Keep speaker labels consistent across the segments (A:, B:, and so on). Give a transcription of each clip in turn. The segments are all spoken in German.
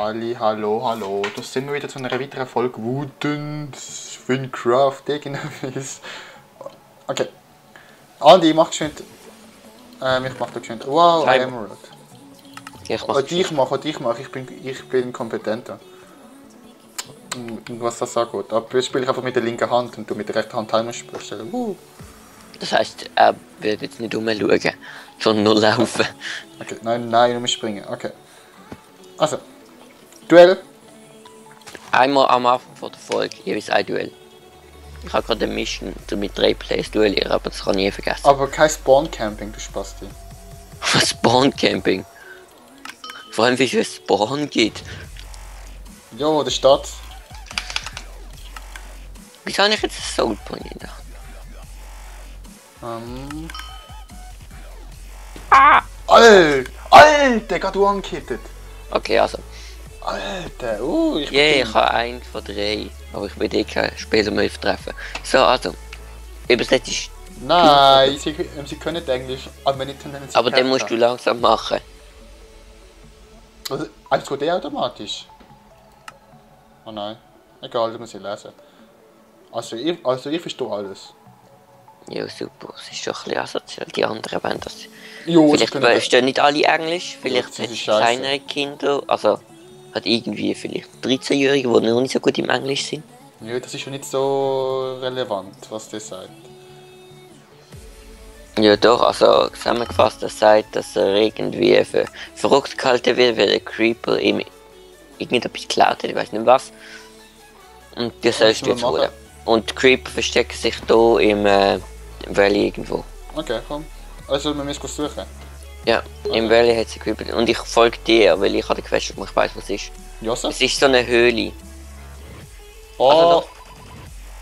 A: Ali, hallo, hallo. Da sind wir wieder zu einer weiteren Folge Wutend, Windcraft, irgendwas. Okay. Andi, mach geschwind. Ich mach da geschwind. Wow, Emerald.
B: Ich mach
A: dich mach. Ich bin kompetenter. Was das angeht. Aber jetzt spiele ich einfach mit der linken Hand und du mit der rechten Hand Timer stellen.
B: Das heisst, er wird jetzt nicht rumschauen, sondern nur laufen.
A: Okay, nein, umspringen. Okay. Also, Duell.
B: Einmal am Anfang der Folge, jeweils ein Duell. Ich habe gerade eine Mission mit 3 Players duellieren, aber das kann ich nie vergessen.
A: Aber kein Spawn-Camping, du Spasti.
B: Spawn-Camping? Vor allem, wie es ein Spawn gibt.
A: Jo, der Stadt.
B: Wieso habe ich jetzt einen Soul Point in der Hand?
A: Alter, gerade one-kitted.
B: Okay, also.
A: Alter,
B: ich habe einen von 3, aber ich will eh keinen Spieler mehr treffen. So, also. Übersetzt ist...
A: Nein, sie können Englisch, aber nicht nennen sie.
B: Aber den musst du langsam machen.
A: Also, alles geht automatisch. Oh nein. Egal, das muss ich lesen. Also ich verstehe alles.
B: Ja, super. Es ist schon ein bisschen asozial. Die anderen wollen das.
A: Jo,
B: vielleicht verstehen nicht alle Englisch. Vielleicht hat kleine Kinder, also hat irgendwie vielleicht 13-Jährige, die noch nicht so gut im Englisch sind.
A: Ja, das ist schon nicht so relevant, was das sagt.
B: Ja doch, also zusammengefasst, er sagt, dass er irgendwie für verrückt gehalten wird, weil der Creeper ihm irgendetwas geklaut hat, ich weiß nicht was. Und das sollst du jetzt holen. Und Creeper versteckt sich hier im Valley irgendwo.
A: Okay, komm. Also wir müssen suchen.
B: Ja, okay. Im Valley hat es Creeper. Und ich folge dir, weil ich habe die Quest und ich weiß, was es ist.
A: Josef?
B: Es ist so eine Höhle.
A: Oh!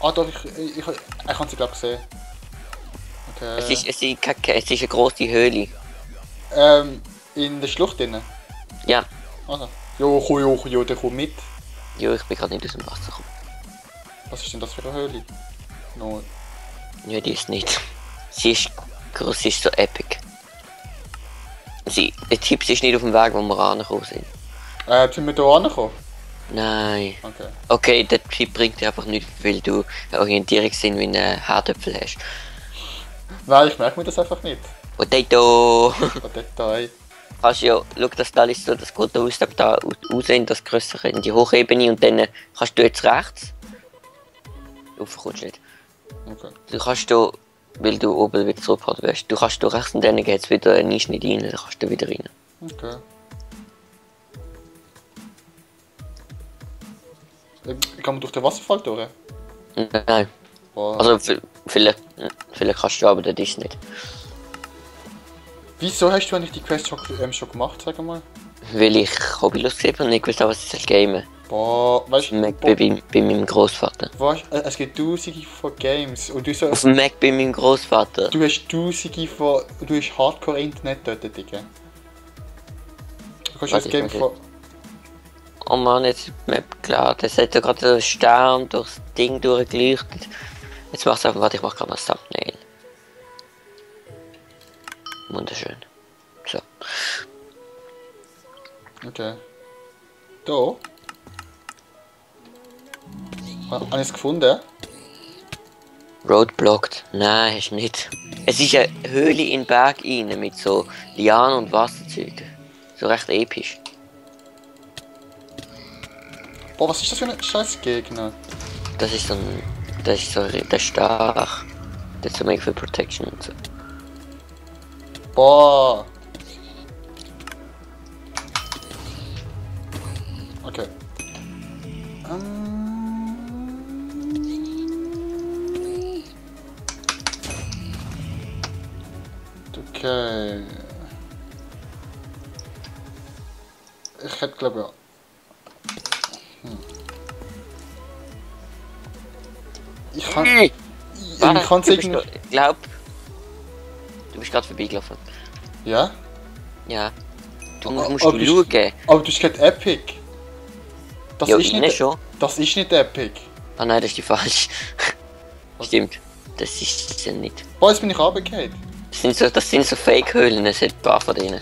A: Also doch. Ich habe sie glaube ich gesehen. Okay.
B: Es ist eine große Höhle.
A: In der Schlucht drinnen?
B: Ja.
A: Also. Jo, der kommt mit.
B: Jo, ich bin gerade nicht aus dem Wasser gekommen.
A: Was ist denn das für eine Höhle? No.
B: Ja, die ist nicht. Sie ist groß, sie ist so epic. Der Tipps ist nicht auf dem Weg, wo wir rangekommen sind.
A: Sind wir hier rangekommen?
B: Nein.
A: Okay.
B: Okay, der Tipp bringt dir einfach nicht, weil du Orientierungssinn wie einen Herdöpfel hast.
A: Nein, ich merke mir das einfach nicht.
B: Potato!
A: Potato.
B: Kannst ja, schau, das Teil ist so, das geht da raus in das größere, in die Hochebene und dann kannst du jetzt rechts. Rauf kommst du nicht.
A: Okay.
B: Du kannst da, weil du oben wieder zurückfahren wirst, du kannst da rechts und dann geht es wieder einen Einschnitt rein, dann kannst du wieder rein.
A: Okay. Kann man durch den Wasserfall durch?
B: Nein. Wow. Also vielleicht kannst du, aber das ist nicht.
A: Wieso hast du eigentlich die Quest schon gemacht, sag mal?
B: Weil ich Hobbylos gesehen habe und nicht gewusst habe, was ich soll gamen.
A: Boah, weißt du...
B: Bei meinem Großvater.
A: Weißt du, es gibt tausende von Games und du so...
B: Auf dem Mac bei meinem Großvater.
A: Du hast tausende von... Du hast Hardcore-Internet dort, Digga. Du kannst das Game von...
B: Oh Mann, jetzt ist die Map klar. Das hat ja gerade einen Stern durchs Ding durchgeleuchtet. Jetzt machst du einfach, warte, ich mach gerade mal ein Thumbnail. Wunderschön. So.
A: Okay. Da? Hast du es gefunden?
B: Roadblocked? Nein, hast du nicht. Es ist eine Höhle in den Berg rein mit so Lianen und Wasserzügen. So recht episch.
A: Boah, was ist das für ein scheiß Gegner?
B: Das ist so ein... Das ist so... Der Stach. Das ist so make for protection und so.
A: Boah! Okay. Okay. Ich hätte glaube ja. Ich kann es irgendwie...
B: Ich glaube... Du bist gerade vorbeigelaufen.
A: Ja?
B: Ja. Du musst schauen.
A: Aber du hast gerade Epic. Das
B: ja,
A: ist nicht
B: schon.
A: Das ist nicht Epic.
B: Ah nein, das ist die falsch. Stimmt. Das ist es ja nicht.
A: Boah, jetzt bin ich runtergefallen.
B: Das sind so Fake-Höhlen, es hat ein paar von denen.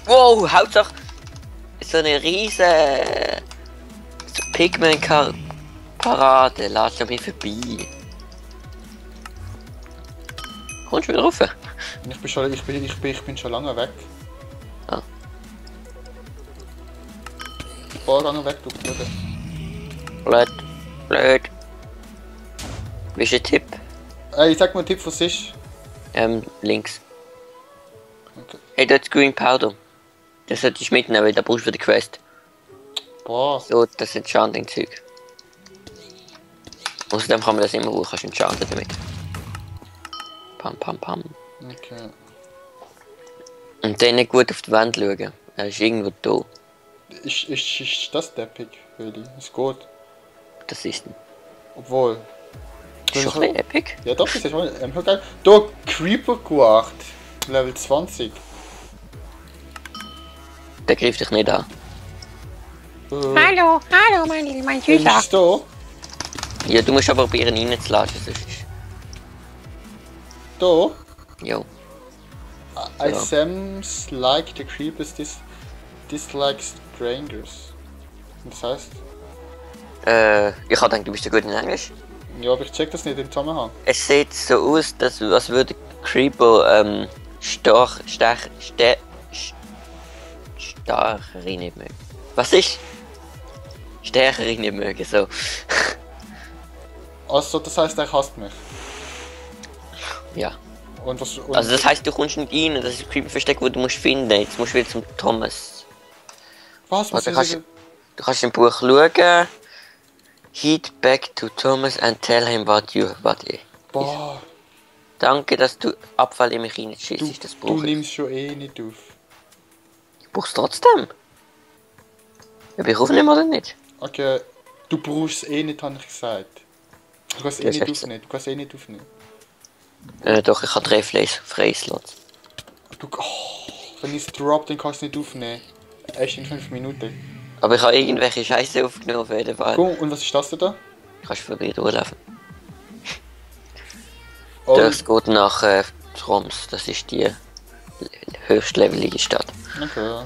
B: Wow, Hauptsache... so eine riesen so Pigment-Parade lässt an mir vorbei. Kommst du wieder rauf?
A: Ich bin schon lange weg.
B: Ah.
A: Ich bin lange weg, du Blöde.
B: Blöd. Wie ist der Tipp?
A: Ich sag mal einen Tipp, was ist.
B: Links.
A: Okay.
B: Hey, dort ist Green Powder. Das sollte ich mitnehmen, weil da brauchst du für die Quest.
A: Boah.
B: So, das sind Enchanting-Zeug. Außerdem kann man das immer hoch, kannst du enchanten damit. Pam.
A: Okay.
B: Und dann nicht gut auf die Wand schauen. Er ist irgendwo da.
A: Ist das der Epic, really? Ist gut.
B: Das ist ein.
A: Obwohl.
B: Ist schon ein bisschen epic.
A: Ja doch, das ist schon geil. Da, Creeper Guard. Level 20.
B: Der greift dich nicht an.
C: Hallo, mein
A: Wen
C: Süßer.
A: ist da?
B: Ja, du musst aber probieren reinzulassen, sonst ist...
A: Da?
B: Jo.
A: I
B: Ja.
A: seems like the creepers dislike strangers. Das heißt?
B: Ich hab gedacht, du bist so gut in Englisch.
A: Ja, aber ich check das nicht im Zusammenhang.
B: Es sieht so aus, dass als würde Creeper, Stachere nicht mögen. Was ist? Stärkere nicht mögen, so.
A: Also, das heißt, er hasst mich.
B: Ja.
A: Und was. Und
B: Also das heisst, du kommst nicht rein, das ist ein Creeper-Versteck, das du musst finden. Jetzt musst du wieder zum Thomas.
A: was?
B: Also,
A: Was
B: du kannst im Buch schauen. Head back to Thomas and tell him what is.
A: Boah,
B: Danke, dass du Abfall in mich reinschießt, das
A: du
B: brauche ich.
A: nimmst schon eh nicht auf.
B: Ich brauch's trotzdem. Ob ich aufnehme oder nicht?
A: Okay, du brauchst es eh nicht, habe ich gesagt. Du kannst
B: Das
A: eh
B: ist
A: nicht
B: echt so.
A: aufnehmen. Du kannst eh nicht aufnehmen.
B: Doch, ich habe 3 freie Slots.
A: Wenn ich es drop, dann kannst du es nicht aufnehmen. Erst in 5 Minuten.
B: Aber ich habe irgendwelche Scheiße aufgenommen auf jeden Fall.
A: Guck, und was ist das denn da?
B: Kannst du vorbei durchlaufen.
A: Oh,
B: Das geht nach Troms, das ist die höchstlevelige Stadt.
A: okay.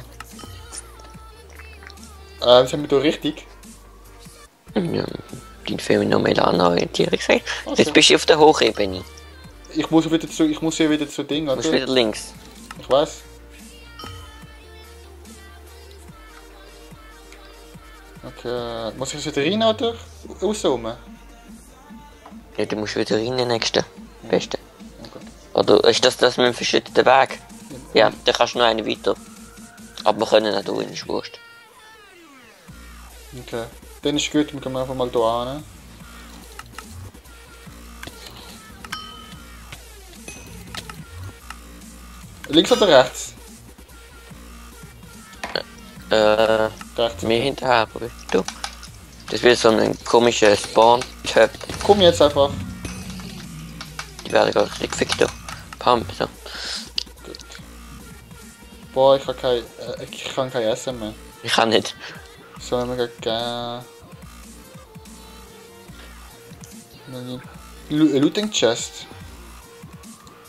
A: Was haben wir da richtig?
B: Ja, dein phänomenale Orientierung sagt.
A: Ach so.
B: Jetzt bist du auf der Hochebene.
A: Ich muss hier wieder zu Ding,
B: Du musst
A: oder?
B: wieder links.
A: Ich weiß. Okay, muss ich jetzt wieder rein oder rauszoomen?
B: Ja, du musst wieder rein, den nächsten. Beste.
A: Okay.
B: Oder ist das mit dem verschütteten Weg? Ja, dann kannst du noch einen weiter. Aber wir können auch da rein, ist wurscht.
A: Okay. Dann ist gut, wir gehen einfach mal hier hin. Links oder rechts? Rechts.
B: Mir hinterher, aber du. Das wird so ein komischer Spawn-Typ.
A: Komm jetzt einfach.
B: Die werden gar nicht gefickt. Pam, so.
A: Gut. Boah, ich kann kein Essen mehr.
B: Ich kann nicht.
A: Sollen wir gehen? Looting Chest.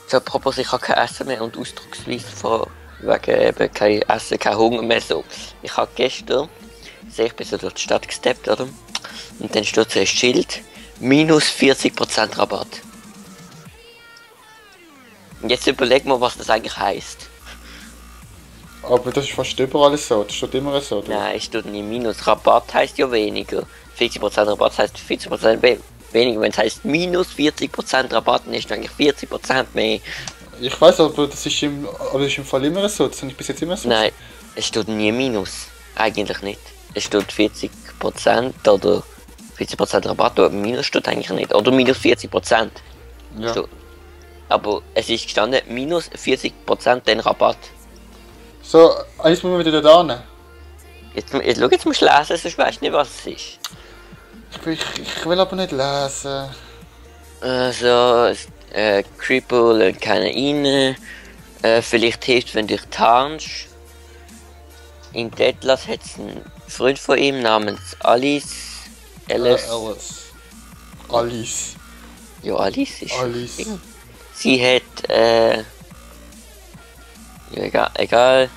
B: So, apropos, ich habe kein Essen mehr und ausdrucksweise von wegen eben kein Essen, kein Hunger mehr so. Ich habe gestern, ich bin so durch die Stadt gesteppt, oder? Und dann steht so ein Schild, minus 40% Rabatt. Und jetzt überleg mal, was das eigentlich heisst.
A: Aber das ist fast überall so, das steht immer so. Oder?
B: Nein, es steht nie minus. Rabatt heisst ja weniger. 40% Rabatt heisst 40% weniger. Wenn es heisst minus 40% Rabatt, dann ist es eigentlich 40% mehr.
A: Ich weiß, aber das ist im Fall immer so, das habe ich bis jetzt immer so.
B: Nein, es steht nie minus. Eigentlich nicht. Es steht 40% oder 40% Rabatt, aber minus steht eigentlich nicht. Oder minus 40%.
A: Ja.
B: Steht. Aber es ist gestanden, minus 40% den Rabatt.
A: So, jetzt müssen wir wieder da hin.
B: Schau, jetzt musst du lesen, sonst weißt du nicht, was es ist.
A: Ich will aber nicht lesen.
B: Also, Creeper lädt keiner rein. Vielleicht hilft, wenn du dich tarnst. In Deadlas hat es einen Freund von ihm namens Alice.
A: Alice.
B: Ja, Alice ist.
A: Alice.
B: Sie hat. Ja, egal.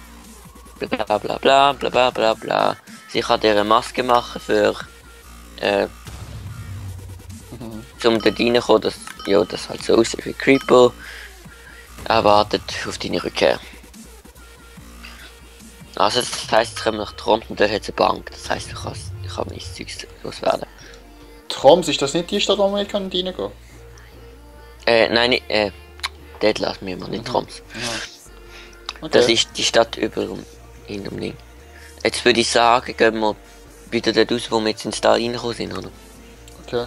B: bla bla bla bla bla bla bla. Sie kann dir eine Maske machen für zum dort reinkommen, dass ja, das halt so aussieht wie Creeper. Er wartet auf deine Rückkehr. Also das heisst, ich komme nach Tromp und dort hat es eine Bank. Das heisst, ich kann mein Zeug loswerden.
A: Troms, ist das nicht die Stadt, wo man reingehen kann?
B: Nein, dort lassen wir mal nicht Troms.
A: Ja. Okay.
B: Das ist die Stadt über in dem Ding. Jetzt würde ich sagen, gehen wir wieder dort raus, wo wir jetzt ins Tal reingekommen sind, oder?
A: Okay.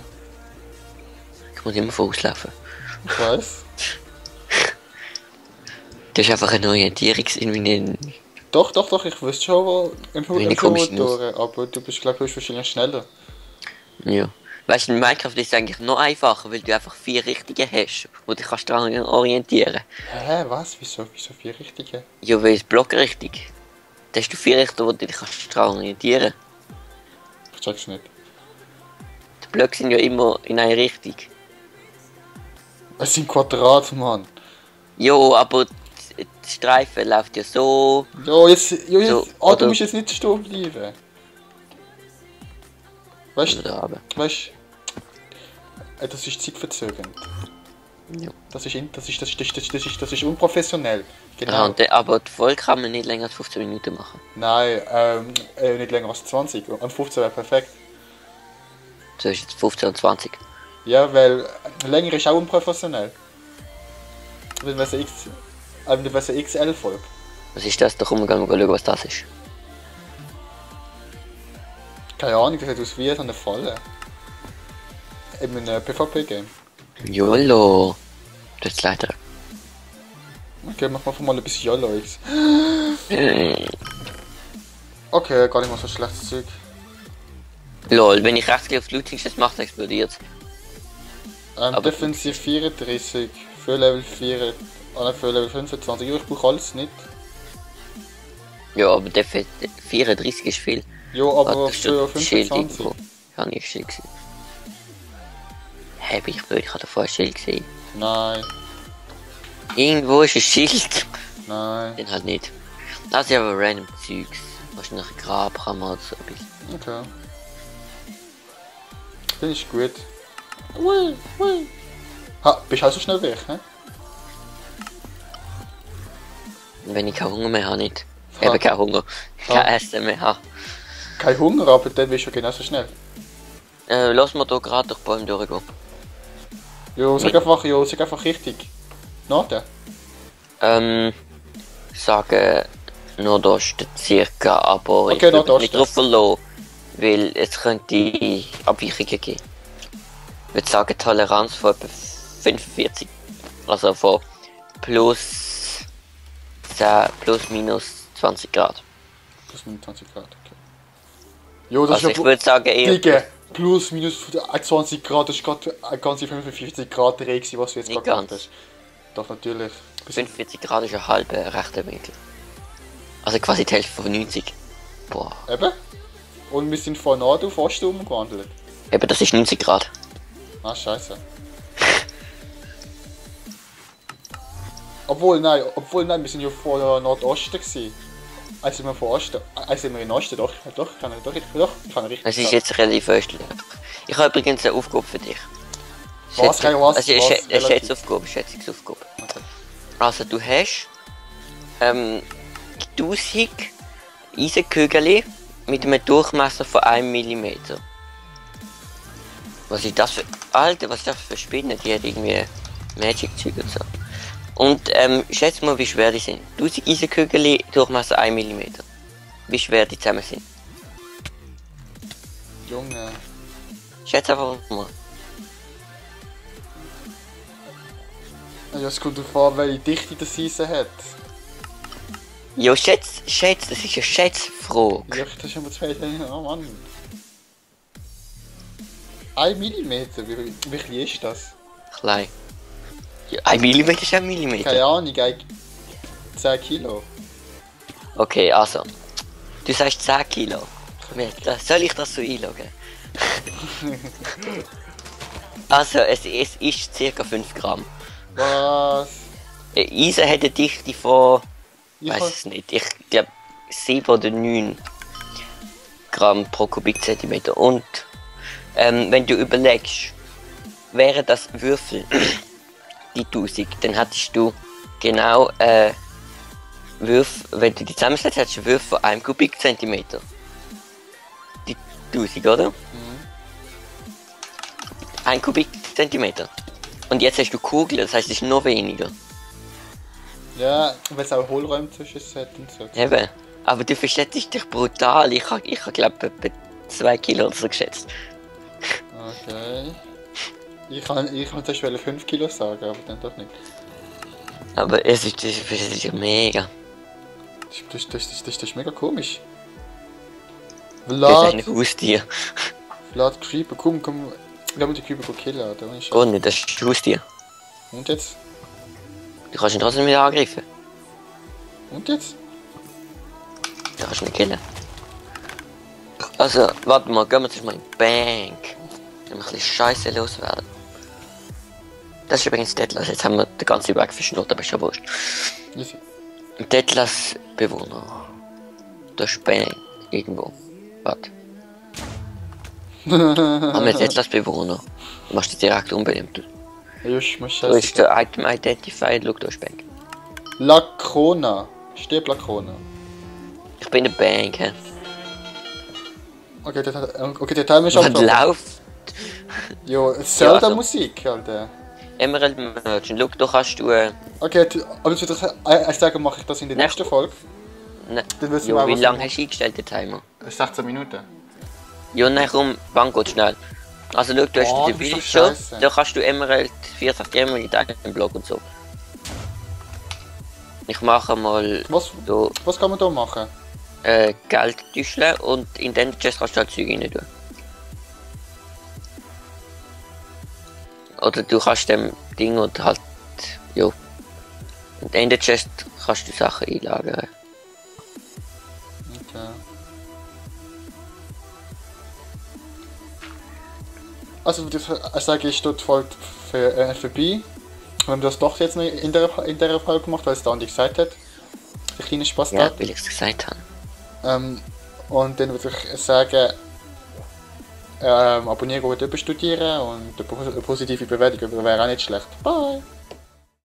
B: Ich muss immer vorauslaufen.
A: Ich weiß.
B: Das ist einfach eine Orientierungssinn, wie ein...
A: Doch, ich wüsste schon, wo im
B: kommst du
A: durch, aber du bist, glaube ich, wahrscheinlich schneller.
B: Ja. Weißt du, in Minecraft ist es eigentlich noch einfacher, weil du einfach 4 Richtige hast, wo du kannst dran orientieren.
A: Hä, was? Wieso 4 Richtige?
B: Ja, weil es Blockrichtung. Da hast du 4 Richter, wo du dich kannst dran orientieren.
A: Ich check's nicht.
B: Die Blöcke sind ja immer in eine Richtung.
A: Es sind Quadrat, Mann.
B: Jo, aber die Streifen läuft ja so.
A: Jo, jetzt.
B: So,
A: Du
B: oder-
A: musst jetzt nicht stehen bleiben. Weißt
B: Oder aber.
A: du, das ist zeitverzögernd.
B: Ja.
A: Das ist unprofessionell.
B: Ja,
A: Genau.
B: aber die Folge kann man nicht länger als 15 Minuten machen.
A: Nein, nicht länger als 20. Und 15 wäre perfekt.
B: So ist jetzt 15 und 20.
A: Ja, weil länger ist auch unprofessionell. Wenn wir eine XL-Folge.
B: Was ist das? Da kommen wir schauen, was das ist.
A: Keine Ahnung, das sieht aus wie so eine Falle. In einem PvP-Game.
B: YOLO. Das ist leider.
A: Okay, machen wir mal ein bisschen YOLO X. Okay, gar nicht mal so schlechtes Zeug.
B: Lol, wenn ich rechtsklick auf Looting das macht, explodiert. Aber-
A: Defensiv 34, für Level 4, für Level 25. Ich brauche alles nicht.
B: Ja, aber der 34 ist viel.
A: Jo, aber
B: Warte,
A: für
B: steht Schild
A: 25.
B: irgendwo. Ich habe nicht Schild gesehen. Hä, bin ich blöd, ich habe davor ein Schild gesehen.
A: Nein,
B: Irgendwo ist ein Schild.
A: nein.
B: Den halt nicht. Das ist aber random Zeugs. Wahrscheinlich ein Grabhammer oder so etwas.
A: Okay. Finde ich gut. Ha, bist du auch so schnell weg, hä?
B: Wenn ich keinen Hunger mehr habe, nicht.
A: Ha.
B: Eben keinen Hunger.
A: Ha.
B: Kein Essen mehr habe.
A: Kein Hunger, aber dann bist du genauso schnell.
B: Lass mal hier gerade durch die Bäume durchgehen.
A: Sag einfach richtig. Norden.
B: Sagen Nordosten circa, aber
A: Okay,
B: ich würde mich
A: Nordosten.
B: nicht drauf verlassen, weil es könnte Abweichungen geben. Ich würde sagen Toleranz von etwa 45. Also von plus 10, plus minus 20 Grad.
A: Plus minus 20 Grad, okay. Jo, das
B: Also
A: ist
B: ich würde sagen eher
A: Digga, plus minus 20 Grad, das ist gerade eine ganze 45 Grad Dreh, was du jetzt
B: Nicht
A: gerade gemacht
B: ganz.
A: hast. Doch, natürlich.
B: 45 Grad ist ein halber rechter Winkel. Also quasi die Hälfte von 90. Boah.
A: Eben. Und wir sind von Nord auf Osten umgewandelt.
B: Eben, das ist 90 Grad.
A: Ah, scheiße. Obwohl, nein, wir sind ja von Nordosten gewesen. Also wir von Osten, also wir in Osten, doch, kann richtig.
B: Es ist jetzt relativ östlich. Ich habe übrigens eine Aufgabe für dich.
A: Was?
B: Also eine
A: Relativ?
B: Schätzungsaufgabe.
A: Okay.
B: Also du hast 1000 Eisenkügel mit einem Durchmesser von 1 mm. Was ist das für... Alter, was ist das für Spinnen? Die hat irgendwie Magic-Zeug und so. Und schätz mal, wie schwer die sind. 1000 Eisenkügel, Durchmesser 1 mm. Wie schwer die zusammen sind.
A: Junge.
B: Schätz einfach mal.
A: Ja, es kommt darauf an, welche Dichte das Eisen hat.
B: Jo, schätz, das ist eine Schätzfrage.
A: Ja, das ist immer 2 oh Mann. 1 Millimeter, wie klein ist das?
B: Klein. Ja, 1 mm ist 1 mm.
A: Keine Ahnung, 10 Kilo.
B: Okay, also. Du sagst 10 Kilo. Soll ich das so einloggen? Also, es ist ca. 5 Gramm.
A: Was?
B: Eisen hat eine Dichte von...
A: Ich
B: weiß
A: hab-
B: es nicht. Ich glaube 7 oder 9 Gramm pro Kubikzentimeter. Und wenn du überlegst, wären das Würfel die 1000, dann hättest du genau Würfel, wenn du die zusammensetzt, hättest du Würfel von 1 Kubikzentimeter. Die 1000, oder? 1 Kubikzentimeter. Und jetzt hast du Kugeln, das heißt, es ist noch weniger.
A: Ja, weil es auch Hohlräume zwischen hat und so.
B: Eben. Aber du verschätzt dich brutal. Ich habe glaube etwa 2 Kilo oder so geschätzt.
A: Okay. Ich kann zuerst 5 Kilo sagen, aber dann doch nicht.
B: Aber es ist ja mega.
A: Das ist mega komisch.
B: Das ist
A: Vlad,
B: ein Haustier.
A: Vlad Creeper, komm, wir haben die Creeper killen, oder?
B: Oh ne, das ist ein Haustier.
A: Und jetzt?
B: Du kannst ihn trotzdem wieder angreifen.
A: Und jetzt?
B: Du kannst ihn killen. Also, warte mal, gehen wir jetzt mal in die Bank. Dann ein bisschen Scheiße loswerden. Das ist übrigens Detlefs, jetzt haben wir den ganzen Weg verschnurrt, aber ist ja wurscht.
A: Easy.
B: Detlefs Bewohner. Da ist Bank irgendwo. Warte. Haben wir Detlefs Bewohner. Du machst dich direkt unbeliebt.
A: Just, muss
B: Da ist der Item Identified, schau, da ist Bank.
A: Lacrona. Stirb Lacrona.
B: Ich bin in der Bank, hä?
A: Okay, der Timer ist
B: Was
A: abgeschlossen.
B: läuft?
A: Jo, Zelda
B: also.
A: Musik, Alter.
B: Emerald Merchant, schau, da kannst du...
A: Okay, aber jetzt würde ich sagen, mache ich das in der nächsten Folge.
B: Ne,
A: Dann wissen
B: jo,
A: wir auch,
B: wie
A: was
B: lange
A: ich
B: hast du eingestellt, den Timer?
A: 16 Minuten.
B: Ja, nein, komm, wann geht's schnell? Also schau, du hast
A: Oh,
B: den
A: das ist
B: Bild
A: so
B: schon,
A: scheisse.
B: da kannst du Emerald 40 Emerald im Blog und so. Ich mache mal
A: Was kann man da machen?
B: Geld tüscheln und in den Chest kannst du halt Zeug rein tun. Oder du kannst dem Ding und halt, jo. Und in den Chest kannst du Sachen einlagern.
A: Okay. Also ich sage, ich dort folgt für vorbei. Wir haben das doch jetzt nicht in der Folge gemacht, weil es da nicht gesagt hat. Der kleine Spaß
B: Ja,
A: da.
B: weil ich es gesagt habe.
A: Und dann würde ich sagen, abonnieren und überstudieren und eine positive Bewertung wäre auch nicht schlecht. Bye!